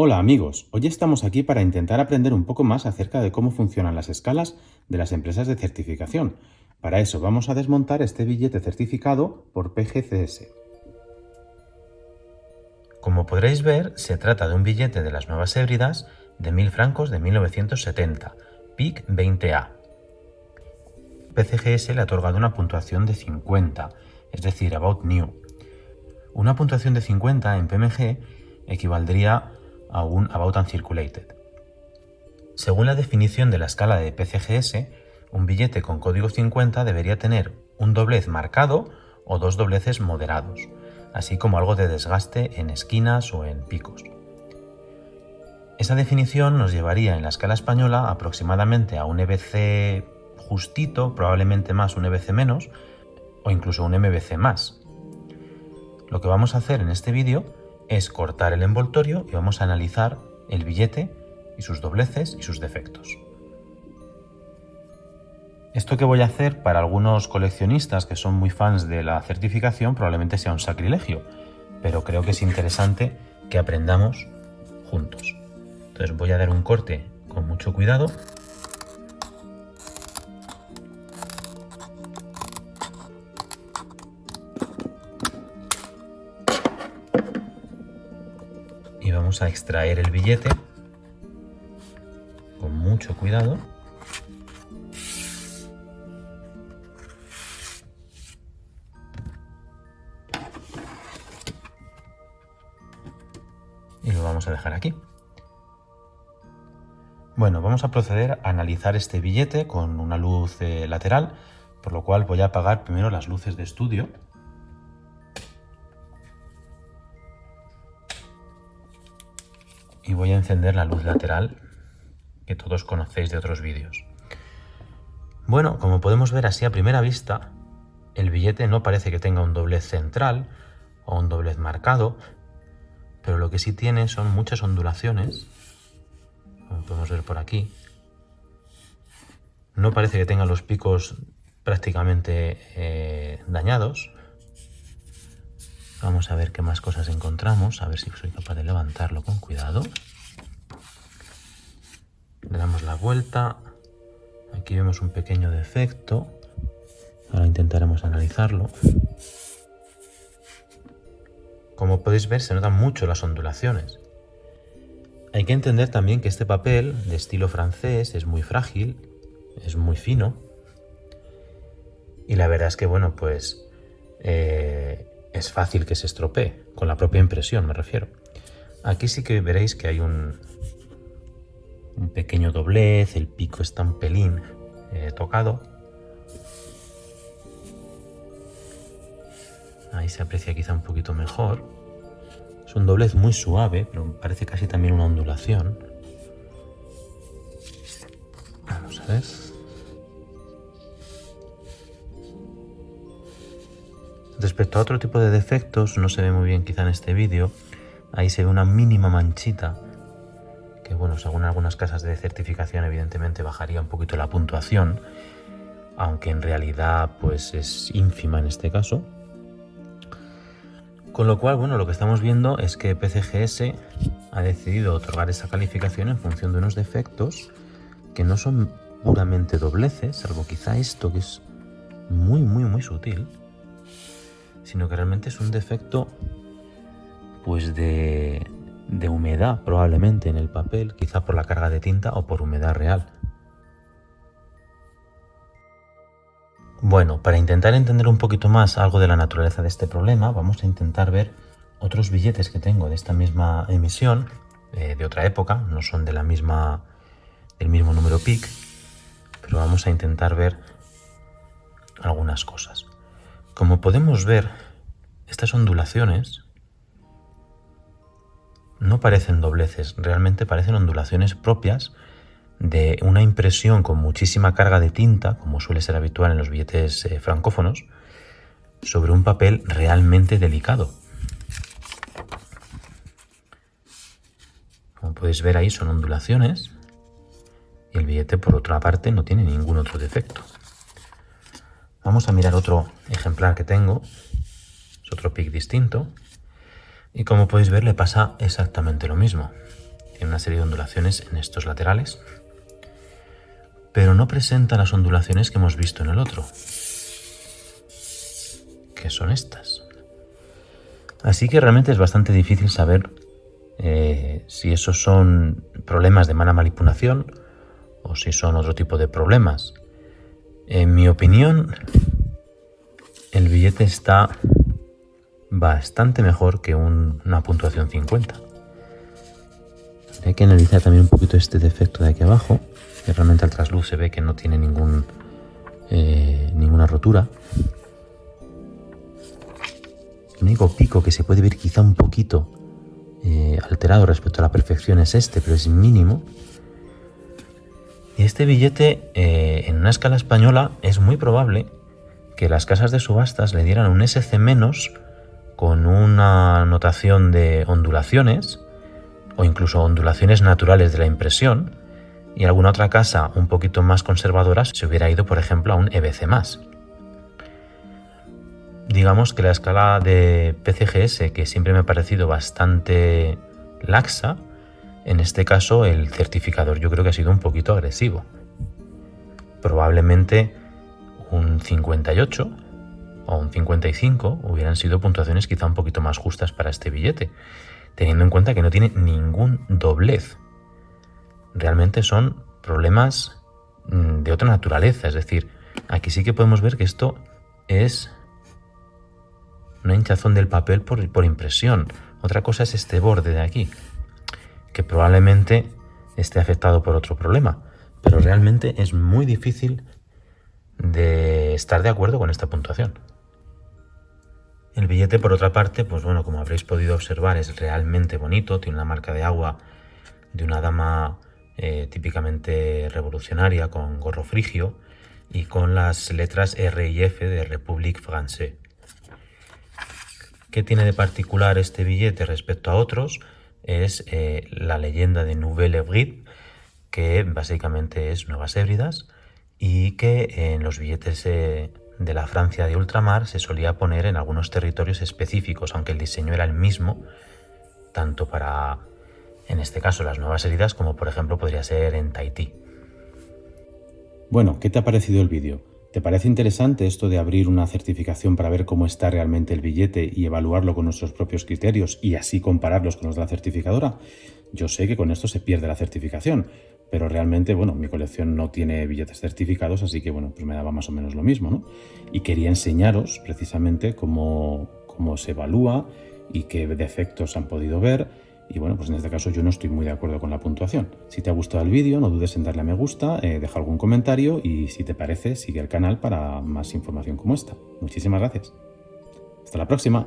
Hola amigos, hoy estamos aquí para intentar aprender un poco más acerca de cómo funcionan las escalas de las empresas de certificación. Para eso vamos a desmontar este billete certificado por PGCS. Como podréis ver, se trata de un billete de las Nuevas Hébridas de 1000 francos de 1970, PIC 20A. PCGS le ha otorgado una puntuación de 50, es decir, About New. Una puntuación de 50 en PMG equivaldría a un About Uncirculated. Según la definición de la escala de PCGS, un billete con código 50 debería tener un doblez marcado o dos dobleces moderados, así como algo de desgaste en esquinas o en picos. Esa definición nos llevaría en la escala española aproximadamente a un EBC justito, probablemente más un EBC menos, o incluso un MBC más. Lo que vamos a hacer en este vídeo es cortar el envoltorio y vamos a analizar el billete y sus dobleces y sus defectos. Esto que voy a hacer para algunos coleccionistas que son muy fans de la certificación probablemente sea un sacrilegio, pero creo que es interesante que aprendamos juntos. Entonces voy a dar un corte con mucho cuidado. Y vamos a extraer el billete con mucho cuidado. Y lo vamos a dejar aquí. Bueno, vamos a proceder a analizar este billete con una luz lateral, por lo cual voy a apagar primero las luces de estudio. Y voy a encender la luz lateral que todos conocéis de otros vídeos. Bueno, como podemos ver así a primera vista, el billete no parece que tenga un doblez central o un doblez marcado, pero lo que sí tiene son muchas ondulaciones, como podemos ver por aquí. No parece que tenga los picos prácticamente dañados. Vamos a ver qué más cosas encontramos, a ver si soy capaz de levantarlo con cuidado. Le damos la vuelta. Aquí vemos un pequeño defecto. Ahora intentaremos analizarlo. Como podéis ver, se notan mucho las ondulaciones. Hay que entender también que este papel de estilo francés es muy frágil, es muy fino. Y la verdad es que, bueno, pues es fácil que se estropee, con la propia impresión me refiero. Aquí sí que veréis que hay un pequeño doblez, el pico está un pelín tocado. Ahí se aprecia quizá un poquito mejor. Es un doblez muy suave, pero parece casi también una ondulación. Vamos a ver. Respecto a otro tipo de defectos, no se ve muy bien quizá en este vídeo. Ahí se ve una mínima manchita que, bueno, según algunas casas de certificación evidentemente bajaría un poquito la puntuación, aunque en realidad pues es ínfima en este caso. Con lo cual, bueno, lo que estamos viendo es que PCGS ha decidido otorgar esa calificación en función de unos defectos que no son puramente dobleces, salvo quizá esto que es muy sutil, sino que realmente es un defecto pues de humedad probablemente en el papel, quizá por la carga de tinta o por humedad real. Bueno, para intentar entender un poquito más algo de la naturaleza de este problema, vamos a intentar ver otros billetes que tengo de esta misma emisión, de otra época, no son del mismo número PIC, pero vamos a intentar ver algunas cosas. Como podemos ver, estas ondulaciones no parecen dobleces, realmente parecen ondulaciones propias de una impresión con muchísima carga de tinta, como suele ser habitual en los billetes francófonos, sobre un papel realmente delicado. Como podéis ver ahí son ondulaciones y el billete por otra parte no tiene ningún otro defecto. Vamos a mirar otro ejemplar que tengo, es otro PIC distinto, y como podéis ver le pasa exactamente lo mismo. Tiene una serie de ondulaciones en estos laterales, pero no presenta las ondulaciones que hemos visto en el otro, que son estas. Así que realmente es bastante difícil saber si esos son problemas de mala manipulación o si son otro tipo de problemas. En mi opinión, el billete está bastante mejor que una puntuación 50. Hay que analizar también un poquito este defecto de aquí abajo, que realmente al trasluz se ve que no tiene ninguna rotura. El único pico que se puede ver quizá un poquito alterado respecto a la perfección es este, pero es mínimo. Y este billete, en una escala española, es muy probable que las casas de subastas le dieran un SC- con una notación de ondulaciones, o incluso ondulaciones naturales de la impresión, y alguna otra casa un poquito más conservadora se hubiera ido, por ejemplo, a un EBC+. Digamos que la escala de PCGS, que siempre me ha parecido bastante laxa, en este caso el certificador yo creo que ha sido un poquito agresivo. Probablemente un 58 o un 55 hubieran sido puntuaciones quizá un poquito más justas para este billete, teniendo en cuenta que no tiene ningún doblez. Realmente son problemas de otra naturaleza, es decir, aquí sí que podemos ver que esto es una hinchazón del papel por impresión. Otra cosa es este borde de aquí, que probablemente esté afectado por otro problema, pero realmente es muy difícil de estar de acuerdo con esta puntuación. El billete, por otra parte, pues bueno, como habréis podido observar, es realmente bonito, tiene una marca de agua de una dama típicamente revolucionaria, con gorro frigio y con las letras R y F de République Française. ¿Qué tiene de particular este billete respecto a otros? Es la leyenda de Nouvelle Hébride, que básicamente es Nuevas Hébridas, y que en los billetes de la Francia de ultramar se solía poner en algunos territorios específicos, aunque el diseño era el mismo, tanto para, en este caso, las Nuevas Hébridas, como por ejemplo podría ser en Tahití. Bueno, ¿qué te ha parecido el vídeo? ¿Te parece interesante esto de abrir una certificación para ver cómo está realmente el billete y evaluarlo con nuestros propios criterios y así compararlos con los de la certificadora? Yo sé que con esto se pierde la certificación, pero realmente, bueno, mi colección no tiene billetes certificados, así que, bueno, pues me daba más o menos lo mismo, ¿no? Y quería enseñaros precisamente cómo se evalúa y qué defectos han podido ver. Y bueno, pues en este caso yo no estoy muy de acuerdo con la puntuación. Si te ha gustado el vídeo, no dudes en darle a me gusta, deja algún comentario y si te parece, sigue el canal para más información como esta. Muchísimas gracias. Hasta la próxima.